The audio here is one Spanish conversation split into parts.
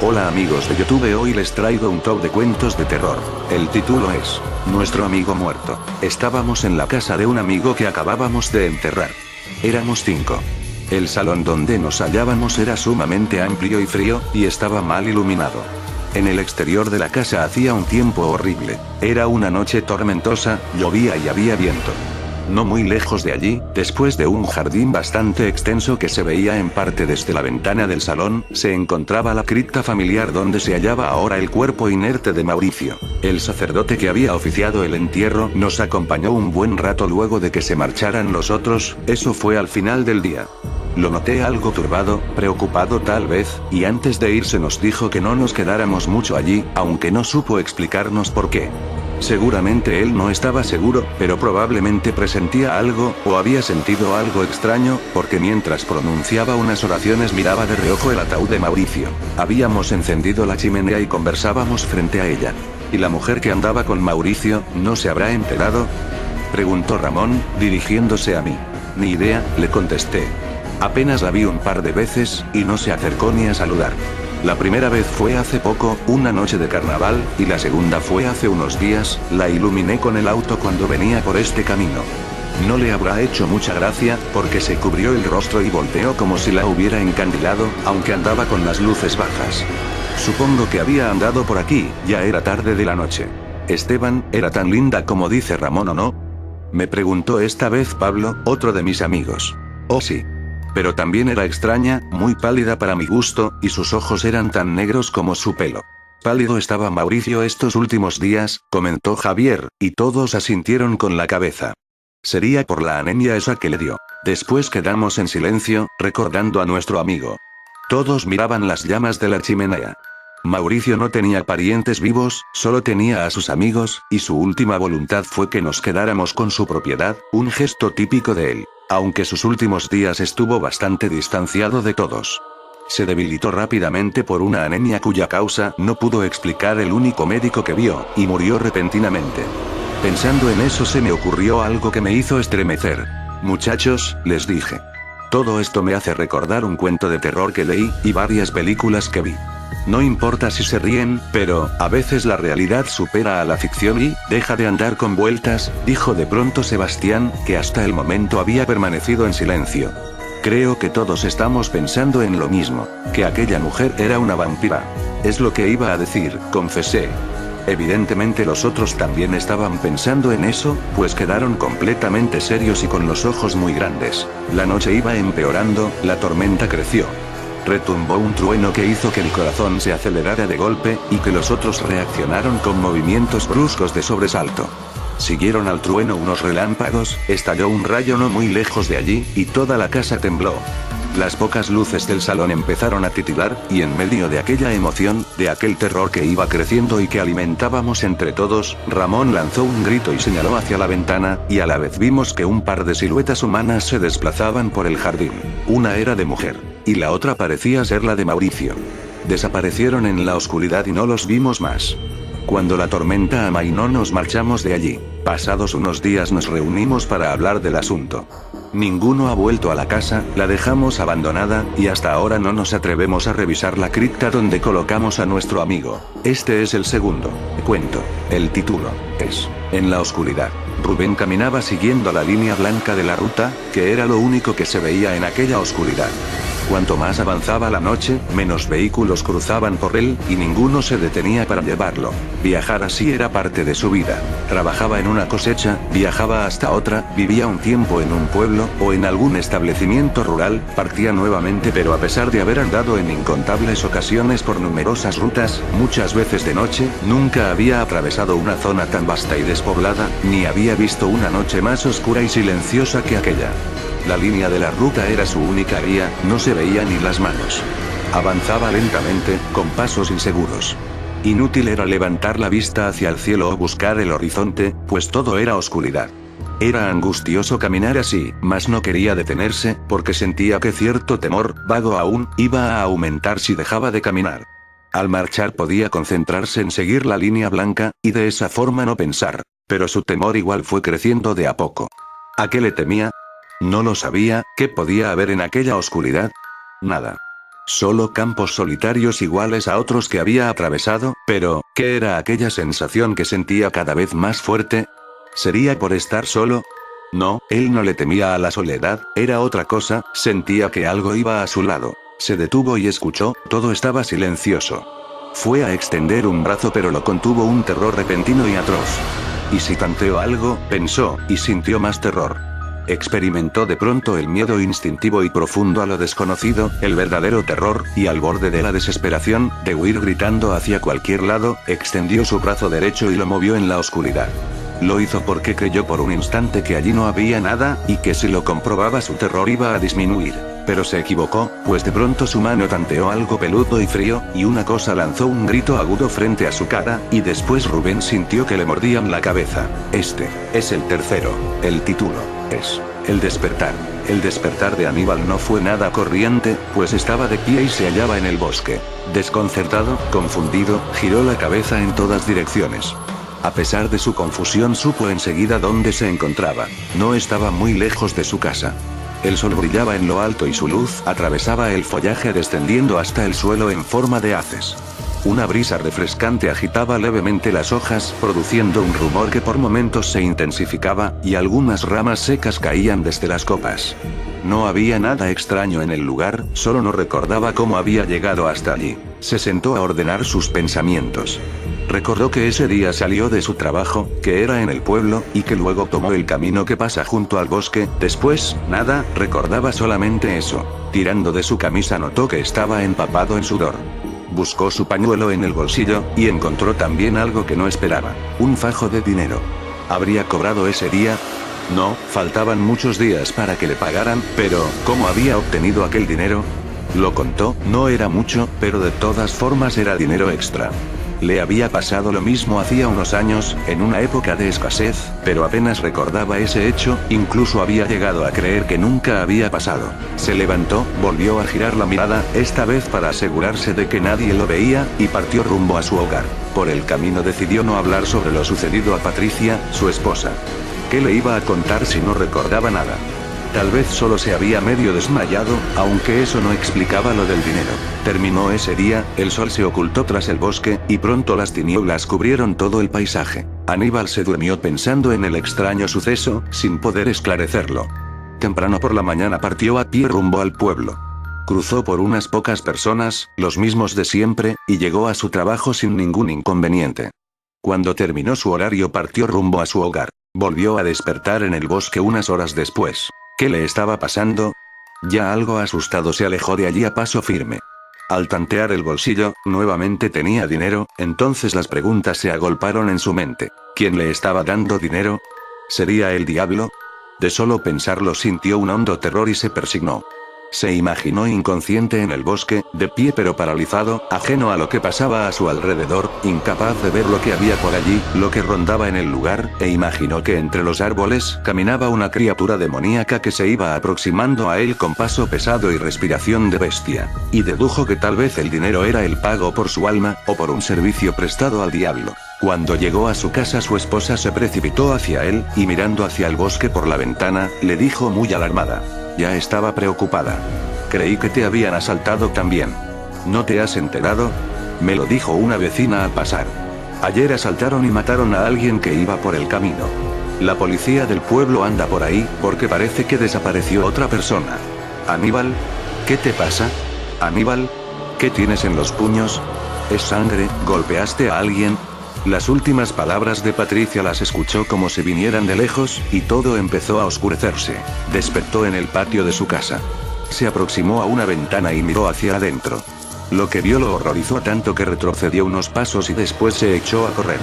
Hola amigos de YouTube, hoy les traigo un top de cuentos de terror. El título es Nuestro amigo muerto. Estábamos en la casa de un amigo que acabábamos de enterrar. Éramos 5. El salón donde nos hallábamos era sumamente amplio y frío, y estaba mal iluminado. En el exterior de la casa hacía un tiempo horrible. Era una noche tormentosa, llovía y había viento. No muy lejos de allí, después de un jardín bastante extenso que se veía en parte desde la ventana del salón, se encontraba la cripta familiar donde se hallaba ahora el cuerpo inerte de Mauricio. El sacerdote que había oficiado el entierro nos acompañó un buen rato luego de que se marcharan los otros, eso fue al final del día. Lo noté algo turbado, preocupado tal vez, y antes de irse nos dijo que no nos quedáramos mucho allí, aunque no supo explicarnos por qué. Seguramente él no estaba seguro, pero probablemente presentía algo, o había sentido algo extraño, porque mientras pronunciaba unas oraciones miraba de reojo el ataúd de Mauricio. Habíamos encendido la chimenea y conversábamos frente a ella. ¿Y la mujer que andaba con Mauricio, no se habrá enterado?, preguntó Ramón, dirigiéndose a mí. Ni idea, le contesté. Apenas la vi un par de veces, y no se acercó ni a saludar. La primera vez fue hace poco, una noche de carnaval, y la segunda fue hace unos días, la iluminé con el auto cuando venía por este camino. No le habrá hecho mucha gracia, porque se cubrió el rostro y volteó como si la hubiera encandilado, aunque andaba con las luces bajas. Supongo que había andado por aquí, ya era tarde de la noche. Esteban, ¿era tan linda como dice Ramón o no?, me preguntó esta vez Pablo, otro de mis amigos. Oh sí. Pero también era extraña, muy pálida para mi gusto, y sus ojos eran tan negros como su pelo. Pálido estaba Mauricio estos últimos días, comentó Javier, y todos asintieron con la cabeza. Sería por la anemia esa que le dio. Después quedamos en silencio, recordando a nuestro amigo. Todos miraban las llamas de la chimenea. Mauricio no tenía parientes vivos, solo tenía a sus amigos, y su última voluntad fue que nos quedáramos con su propiedad, un gesto típico de él. Aunque sus últimos días estuvo bastante distanciado de todos. Se debilitó rápidamente por una anemia cuya causa no pudo explicar el único médico que vio, y murió repentinamente. Pensando en eso se me ocurrió algo que me hizo estremecer. Muchachos, les dije. Todo esto me hace recordar un cuento de terror que leí, y varias películas que vi. No importa si se ríen, pero, a veces la realidad supera a la ficción y, deja de andar con vueltas, dijo de pronto Sebastián, que hasta el momento había permanecido en silencio. Creo que todos estamos pensando en lo mismo, que aquella mujer era una vampira. Es lo que iba a decir, confesé. Evidentemente los otros también estaban pensando en eso, pues quedaron completamente serios y con los ojos muy grandes. La noche iba empeorando, la tormenta creció. Retumbó un trueno que hizo que el corazón se acelerara de golpe, y que los otros reaccionaron con movimientos bruscos de sobresalto. Siguieron al trueno unos relámpagos, estalló un rayo no muy lejos de allí, y toda la casa tembló. Las pocas luces del salón empezaron a titilar, y en medio de aquella emoción, de aquel terror que iba creciendo y que alimentábamos entre todos, Ramón lanzó un grito y señaló hacia la ventana, y a la vez vimos que un par de siluetas humanas se desplazaban por el jardín. Una era de mujer, y la otra parecía ser la de Mauricio. Desaparecieron en la oscuridad y no los vimos más. Cuando la tormenta amainó nos marchamos de allí. Pasados unos días nos reunimos para hablar del asunto. Ninguno ha vuelto a la casa, la dejamos abandonada, y hasta ahora no nos atrevemos a revisar la cripta donde colocamos a nuestro amigo. Este es el segundo cuento. El título es En la oscuridad. Rubén caminaba siguiendo la línea blanca de la ruta, que era lo único que se veía en aquella oscuridad. Cuanto más avanzaba la noche, menos vehículos cruzaban por él, y ninguno se detenía para llevarlo. Viajar así era parte de su vida. Trabajaba en una cosecha, viajaba hasta otra, vivía un tiempo en un pueblo, o en algún establecimiento rural, partía nuevamente, pero a pesar de haber andado en incontables ocasiones por numerosas rutas, muchas veces de noche, nunca había atravesado una zona tan vasta y despoblada, ni había visto una noche más oscura y silenciosa que aquella. La línea de la ruta era su única guía, no se veía ni las manos. Avanzaba lentamente, con pasos inseguros. Inútil era levantar la vista hacia el cielo o buscar el horizonte, pues todo era oscuridad. Era angustioso caminar así, mas no quería detenerse, porque sentía que cierto temor, vago aún, iba a aumentar si dejaba de caminar. Al marchar podía concentrarse en seguir la línea blanca, y de esa forma no pensar, pero su temor igual fue creciendo de a poco. ¿A qué le temía? No lo sabía. ¿Qué podía haber en aquella oscuridad? Nada. Solo campos solitarios iguales a otros que había atravesado, pero, ¿qué era aquella sensación que sentía cada vez más fuerte? ¿Sería por estar solo? No, él no le temía a la soledad, era otra cosa, sentía que algo iba a su lado. Se detuvo y escuchó, todo estaba silencioso. Fue a extender un brazo pero lo contuvo un terror repentino y atroz. ¿Y si tanteo algo?, pensó, y sintió más terror. Experimentó de pronto el miedo instintivo y profundo a lo desconocido, el verdadero terror, y al borde de la desesperación, de huir gritando hacia cualquier lado, extendió su brazo derecho y lo movió en la oscuridad. Lo hizo porque creyó por un instante que allí no había nada, y que si lo comprobaba su terror iba a disminuir. Pero se equivocó, pues de pronto su mano tanteó algo peludo y frío, y una cosa lanzó un grito agudo frente a su cara, y después Rubén sintió que le mordían la cabeza. Este es el tercero. El título es El despertar. El despertar de Aníbal no fue nada corriente, pues estaba de pie y se hallaba en el bosque. Desconcertado, confundido, giró la cabeza en todas direcciones. A pesar de su confusión supo enseguida dónde se encontraba. No estaba muy lejos de su casa. El sol brillaba en lo alto y su luz atravesaba el follaje descendiendo hasta el suelo en forma de haces. Una brisa refrescante agitaba levemente las hojas, produciendo un rumor que por momentos se intensificaba, y algunas ramas secas caían desde las copas. No había nada extraño en el lugar, solo no recordaba cómo había llegado hasta allí. Se sentó a ordenar sus pensamientos. Recordó que ese día salió de su trabajo, que era en el pueblo, y que luego tomó el camino que pasa junto al bosque. Después, nada, recordaba solamente eso. Tirando de su camisa notó que estaba empapado en sudor. Buscó su pañuelo en el bolsillo, y encontró también algo que no esperaba. Un fajo de dinero. ¿Habría cobrado ese día? No, faltaban muchos días para que le pagaran, pero, ¿cómo había obtenido aquel dinero? Lo contó, no era mucho, pero de todas formas era dinero extra. Le había pasado lo mismo hacía unos años, en una época de escasez, pero apenas recordaba ese hecho, incluso había llegado a creer que nunca había pasado. Se levantó, volvió a girar la mirada, esta vez para asegurarse de que nadie lo veía, y partió rumbo a su hogar. Por el camino decidió no hablar sobre lo sucedido a Patricia, su esposa. ¿Qué le iba a contar si no recordaba nada? Tal vez solo se había medio desmayado, aunque eso no explicaba lo del dinero. Terminó ese día, el sol se ocultó tras el bosque, y pronto las tinieblas cubrieron todo el paisaje. Aníbal se durmió pensando en el extraño suceso, sin poder esclarecerlo. Temprano por la mañana partió a pie rumbo al pueblo. Cruzó por unas pocas personas, los mismos de siempre, y llegó a su trabajo sin ningún inconveniente. Cuando terminó su horario partió rumbo a su hogar. Volvió a despertar en el bosque unas horas después. ¿Qué le estaba pasando? Ya algo asustado se alejó de allí a paso firme. Al tantear el bolsillo, nuevamente tenía dinero, entonces las preguntas se agolparon en su mente. ¿Quién le estaba dando dinero? ¿Sería el diablo? De solo pensarlo sintió un hondo terror y se persignó. Se imaginó inconsciente en el bosque, de pie pero paralizado, ajeno a lo que pasaba a su alrededor, incapaz de ver lo que había por allí, lo que rondaba en el lugar, e imaginó que entre los árboles caminaba una criatura demoníaca que se iba aproximando a él con paso pesado y respiración de bestia. Y dedujo que tal vez el dinero era el pago por su alma, o por un servicio prestado al diablo. Cuando llegó a su casa su esposa se precipitó hacia él, y mirando hacia el bosque por la ventana, le dijo muy alarmada. Ya estaba preocupada. Creí que te habían asaltado también. ¿No te has enterado? Me lo dijo una vecina al pasar. Ayer asaltaron y mataron a alguien que iba por el camino. La policía del pueblo anda por ahí, porque parece que desapareció otra persona. Aníbal, ¿qué te pasa? Aníbal, ¿qué tienes en los puños? ¿Es sangre? ¿Golpeaste a alguien? Las últimas palabras de Patricia las escuchó como si vinieran de lejos, y todo empezó a oscurecerse. Despertó en el patio de su casa. Se aproximó a una ventana y miró hacia adentro. Lo que vio lo horrorizó tanto que retrocedió unos pasos y después se echó a correr.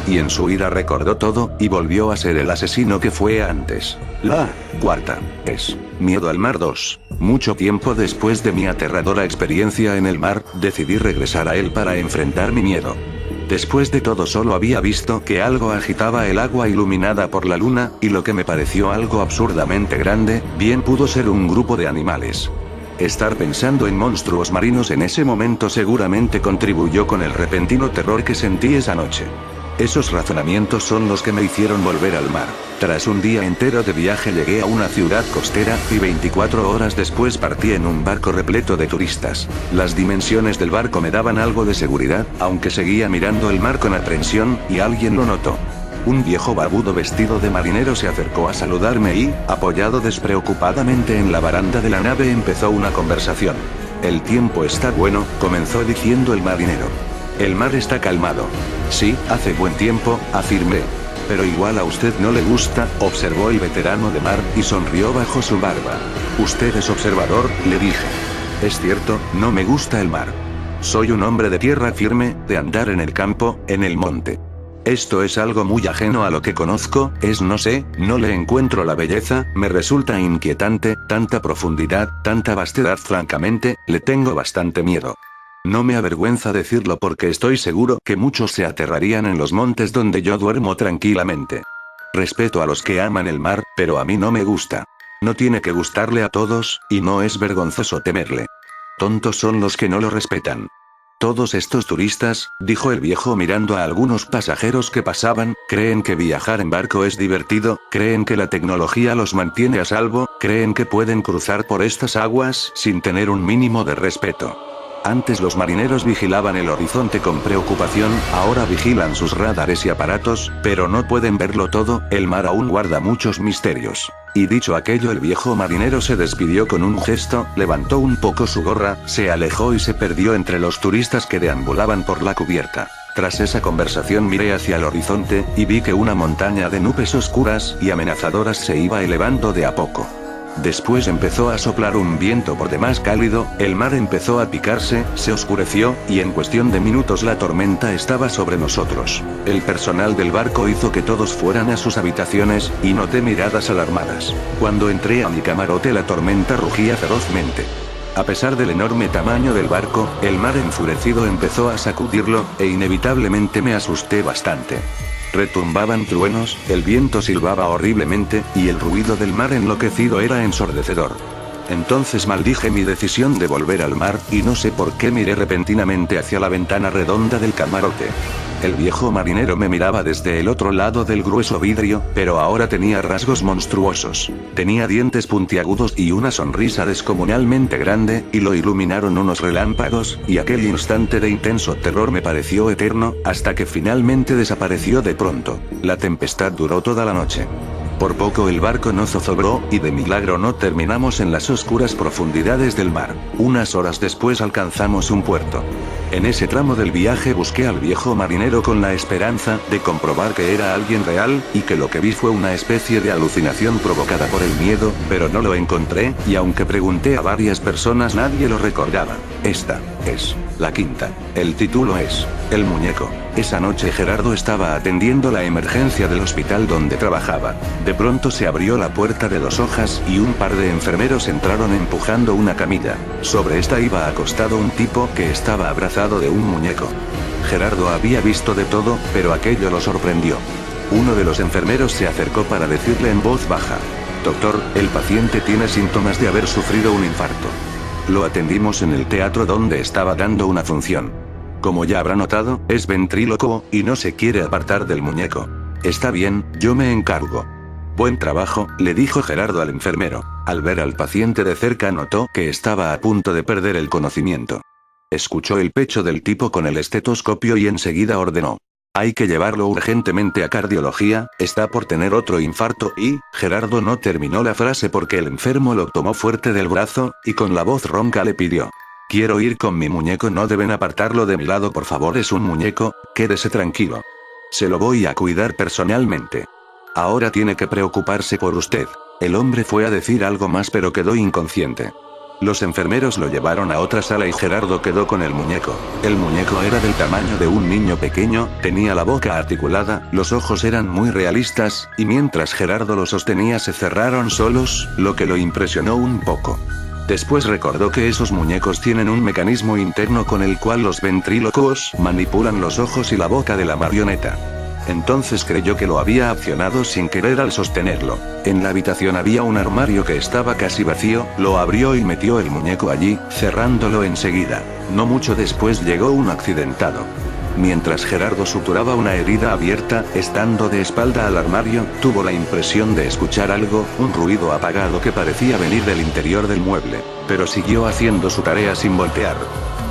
Y en su ira recordó todo, y volvió a ser el asesino que fue antes. La cuarta es Miedo al mar 2. Mucho tiempo después de mi aterradora experiencia en el mar, decidí regresar a él para enfrentar mi miedo. Después de todo solo había visto que algo agitaba el agua iluminada por la luna, y lo que me pareció algo absurdamente grande, bien pudo ser un grupo de animales. Estar pensando en monstruos marinos en ese momento seguramente contribuyó con el repentino terror que sentí esa noche. Esos razonamientos son los que me hicieron volver al mar. Tras un día entero de viaje llegué a una ciudad costera, y 24 horas después partí en un barco repleto de turistas. Las dimensiones del barco me daban algo de seguridad, aunque seguía mirando el mar con aprensión, y alguien lo notó. Un viejo barbudo vestido de marinero se acercó a saludarme y, apoyado despreocupadamente en la baranda de la nave, empezó una conversación. El tiempo está bueno, comenzó diciendo el marinero. El mar está calmado. Sí, hace buen tiempo, afirmé. Pero igual a usted no le gusta, observó el veterano de mar, y sonrió bajo su barba. Usted es observador, le dije. Es cierto, no me gusta el mar. Soy un hombre de tierra firme, de andar en el campo, en el monte. Esto es algo muy ajeno a lo que conozco, no sé, no le encuentro la belleza, me resulta inquietante, tanta profundidad, tanta vastedad, francamente, le tengo bastante miedo. No me avergüenza decirlo porque estoy seguro que muchos se aterrarían en los montes donde yo duermo tranquilamente. Respeto a los que aman el mar, pero a mí no me gusta. No tiene que gustarle a todos, y no es vergonzoso temerle. Tontos son los que no lo respetan. Todos estos turistas, dijo el viejo mirando a algunos pasajeros que pasaban, creen que viajar en barco es divertido, creen que la tecnología los mantiene a salvo, creen que pueden cruzar por estas aguas sin tener un mínimo de respeto. Antes los marineros vigilaban el horizonte con preocupación, ahora vigilan sus radares y aparatos, pero no pueden verlo todo, el mar aún guarda muchos misterios. Y dicho aquello, el viejo marinero se despidió con un gesto, levantó un poco su gorra, se alejó y se perdió entre los turistas que deambulaban por la cubierta. Tras esa conversación miré hacia el horizonte, y vi que una montaña de nubes oscuras y amenazadoras se iba elevando de a poco. Después empezó a soplar un viento por demás cálido, el mar empezó a picarse, se oscureció, y en cuestión de minutos la tormenta estaba sobre nosotros. El personal del barco hizo que todos fueran a sus habitaciones, y noté miradas alarmadas. Cuando entré a mi camarote la tormenta rugía ferozmente. A pesar del enorme tamaño del barco, el mar enfurecido empezó a sacudirlo, e inevitablemente me asusté bastante. Retumbaban truenos, el viento silbaba horriblemente, y el ruido del mar enloquecido era ensordecedor. Entonces maldije mi decisión de volver al mar, y no sé por qué miré repentinamente hacia la ventana redonda del camarote. El viejo marinero me miraba desde el otro lado del grueso vidrio, pero ahora tenía rasgos monstruosos. Tenía dientes puntiagudos y una sonrisa descomunalmente grande, y lo iluminaron unos relámpagos, y aquel instante de intenso terror me pareció eterno, hasta que finalmente desapareció de pronto. La tempestad duró toda la noche. Por poco el barco no zozobró, y de milagro no terminamos en las oscuras profundidades del mar. Unas horas después alcanzamos un puerto. En ese tramo del viaje busqué al viejo marinero con la esperanza de comprobar que era alguien real, y que lo que vi fue una especie de alucinación provocada por el miedo, pero no lo encontré, y aunque pregunté a varias personas nadie lo recordaba. Esta es la quinta. El título es El muñeco. Esa noche Gerardo estaba atendiendo la emergencia del hospital donde trabajaba. De pronto se abrió la puerta de 2 hojas y un par de enfermeros entraron empujando una camilla. Sobre esta iba acostado un tipo que estaba abrazado de un muñeco. Gerardo había visto de todo, pero aquello lo sorprendió. Uno de los enfermeros se acercó para decirle en voz baja: «Doctor, el paciente tiene síntomas de haber sufrido un infarto. Lo atendimos en el teatro donde estaba dando una función. Como ya habrá notado, es ventrílocuo, y no se quiere apartar del muñeco. Está bien, yo me encargo». «Buen trabajo», le dijo Gerardo al enfermero. Al ver al paciente de cerca notó que estaba a punto de perder el conocimiento. Escuchó el pecho del tipo con el estetoscopio y enseguida ordenó: «Hay que llevarlo urgentemente a cardiología, está por tener otro infarto», y Gerardo no terminó la frase porque el enfermo lo tomó fuerte del brazo, y con la voz ronca le pidió: «Quiero ir con mi muñeco, no deben apartarlo de mi lado, por favor, es un muñeco, quédese tranquilo. Se lo voy a cuidar personalmente. Ahora tiene que preocuparse por usted». El hombre fue a decir algo más pero quedó inconsciente. Los enfermeros lo llevaron a otra sala y Gerardo quedó con el muñeco. El muñeco era del tamaño de un niño pequeño, tenía la boca articulada, los ojos eran muy realistas, y mientras Gerardo lo sostenía se cerraron solos, lo que lo impresionó un poco. Después recordó que esos muñecos tienen un mecanismo interno con el cual los ventrílocos manipulan los ojos y la boca de la marioneta. Entonces creyó que lo había accionado sin querer al sostenerlo. En la habitación había un armario que estaba casi vacío, lo abrió y metió el muñeco allí, cerrándolo enseguida. No mucho después llegó un accidentado. Mientras Gerardo suturaba una herida abierta, estando de espalda al armario, tuvo la impresión de escuchar algo, un ruido apagado que parecía venir del interior del mueble, pero siguió haciendo su tarea sin voltear.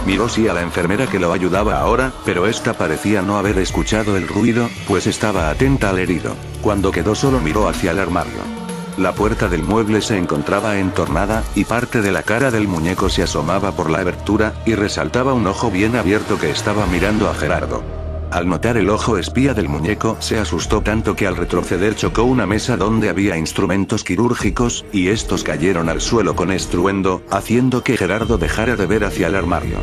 Miró sí a la enfermera que lo ayudaba ahora, pero esta parecía no haber escuchado el ruido, pues estaba atenta al herido. Cuando quedó solo miró hacia el armario. La puerta del mueble se encontraba entornada, y parte de la cara del muñeco se asomaba por la abertura, y resaltaba un ojo bien abierto que estaba mirando a Gerardo. Al notar el ojo espía del muñeco, se asustó tanto que al retroceder chocó una mesa donde había instrumentos quirúrgicos, y estos cayeron al suelo con estruendo, haciendo que Gerardo dejara de ver hacia el armario.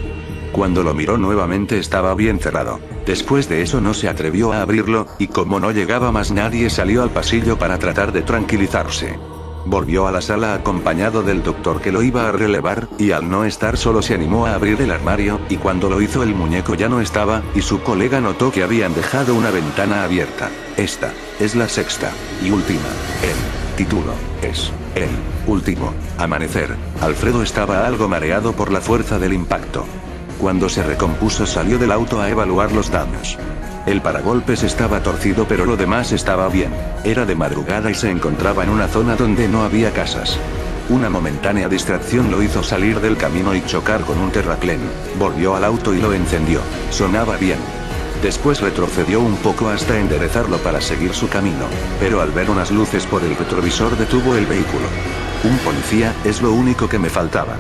Cuando lo miró nuevamente estaba bien cerrado. Después de eso no se atrevió a abrirlo, y como no llegaba más nadie salió al pasillo para tratar de tranquilizarse. Volvió a la sala acompañado del doctor que lo iba a relevar, y al no estar solo se animó a abrir el armario, y cuando lo hizo el muñeco ya no estaba, y su colega notó que habían dejado una ventana abierta. Esta es la sexta y última. El título es El último amanecer. Alfredo estaba algo mareado por la fuerza del impacto. Cuando se recompuso salió del auto a evaluar los daños. El paragolpes estaba torcido pero lo demás estaba bien. Era de madrugada y se encontraba en una zona donde no había casas. Una momentánea distracción lo hizo salir del camino y chocar con un terraplén. Volvió al auto y lo encendió. Sonaba bien. Después retrocedió un poco hasta enderezarlo para seguir su camino. Pero al ver unas luces por el retrovisor detuvo el vehículo. Un policía, es lo único que me faltaba,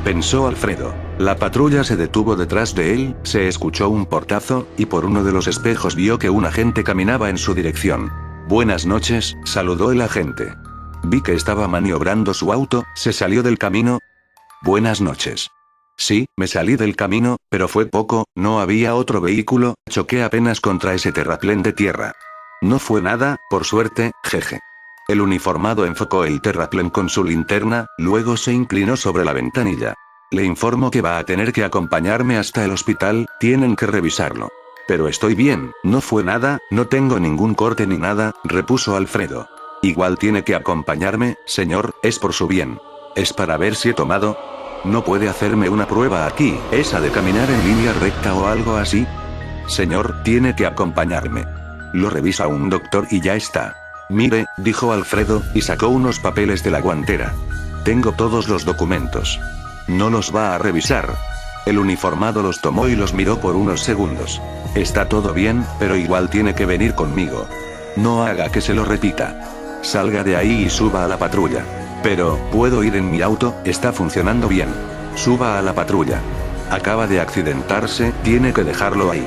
pensó Alfredo. La patrulla se detuvo detrás de él, se escuchó un portazo, y por uno de los espejos vio que un agente caminaba en su dirección. Buenas noches, saludó el agente. Vi que estaba maniobrando su auto, se salió del camino. Buenas noches. Sí, me salí del camino, pero fue poco, no había otro vehículo, choqué apenas contra ese terraplén de tierra. No fue nada, por suerte, jeje. El uniformado enfocó el terraplén con su linterna, luego se inclinó sobre la ventanilla. Le informo que va a tener que acompañarme hasta el hospital, tienen que revisarlo. Pero estoy bien, no fue nada, no tengo ningún corte ni nada, repuso Alfredo. Igual tiene que acompañarme, señor, es por su bien. ¿Es para ver si he tomado? ¿No puede hacerme una prueba aquí, esa de caminar en línea recta o algo así? Señor, tiene que acompañarme. Lo revisa un doctor y ya está. Mire, dijo Alfredo, y sacó unos papeles de la guantera. Tengo todos los documentos. ¿No los va a revisar? El uniformado los tomó y los miró por unos segundos. Está todo bien, pero igual tiene que venir conmigo. No haga que se lo repita. Salga de ahí y suba a la patrulla. Pero, ¿puedo ir en mi auto? Está funcionando bien. Suba a la patrulla. Acaba de accidentarse, tiene que dejarlo ahí.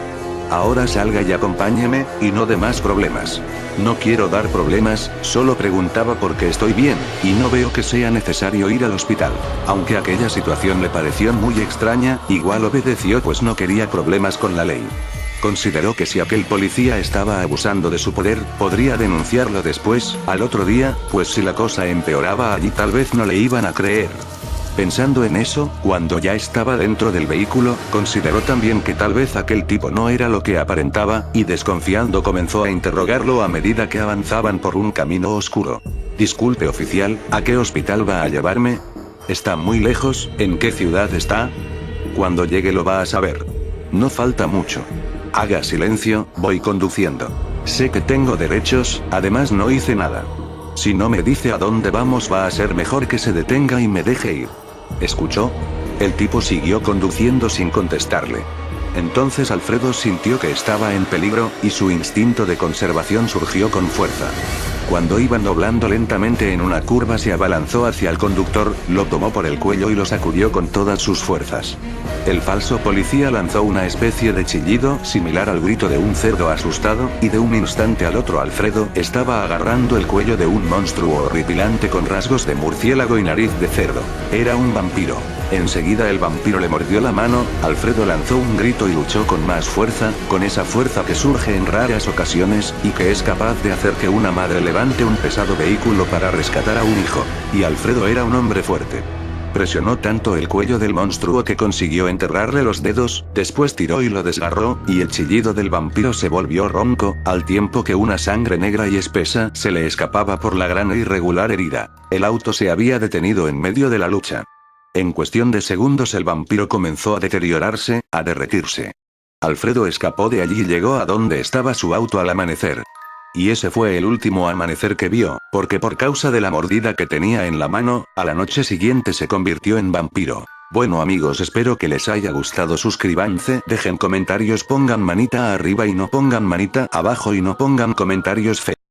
Ahora salga y acompáñeme, y no dé más problemas. No quiero dar problemas, solo preguntaba porque estoy bien, y no veo que sea necesario ir al hospital. Aunque aquella situación le pareció muy extraña, igual obedeció pues no quería problemas con la ley. Consideró que si aquel policía estaba abusando de su poder, podría denunciarlo después, al otro día, pues si la cosa empeoraba allí tal vez no le iban a creer. Pensando en eso, cuando ya estaba dentro del vehículo, consideró también que tal vez aquel tipo no era lo que aparentaba, y desconfiando comenzó a interrogarlo a medida que avanzaban por un camino oscuro. Disculpe oficial, ¿a qué hospital va a llevarme? ¿Está muy lejos? ¿En qué ciudad está? Cuando llegue lo va a saber. No falta mucho. Haga silencio, voy conduciendo. Sé que tengo derechos, además no hice nada. Si no me dice a dónde vamos va a ser mejor que se detenga y me deje ir. ¿Escuchó? El tipo siguió conduciendo sin contestarle. Entonces Alfredo sintió que estaba en peligro, y su instinto de conservación surgió con fuerza. Cuando iban doblando lentamente en una curva se abalanzó hacia el conductor, lo tomó por el cuello y lo sacudió con todas sus fuerzas. El falso policía lanzó una especie de chillido similar al grito de un cerdo asustado, y de un instante al otro Alfredo estaba agarrando el cuello de un monstruo horripilante con rasgos de murciélago y nariz de cerdo. Era un vampiro. Enseguida el vampiro le mordió la mano, Alfredo lanzó un grito y luchó con más fuerza, con esa fuerza que surge en raras ocasiones, y que es capaz de hacer que una madre levante un pesado vehículo para rescatar a un hijo. Y Alfredo era un hombre fuerte. Presionó tanto el cuello del monstruo que consiguió enterrarle los dedos, después tiró y lo desgarró, y el chillido del vampiro se volvió ronco, al tiempo que una sangre negra y espesa se le escapaba por la gran e irregular herida. El auto se había detenido en medio de la lucha. En cuestión de segundos el vampiro comenzó a deteriorarse, a derretirse. Alfredo escapó de allí y llegó a donde estaba su auto al amanecer. Y ese fue el último amanecer que vio, porque por causa de la mordida que tenía en la mano, a la noche siguiente se convirtió en vampiro. Bueno amigos, espero que les haya gustado. Suscríbanse, dejen comentarios, pongan manita arriba y no pongan manita abajo y no pongan comentarios feos.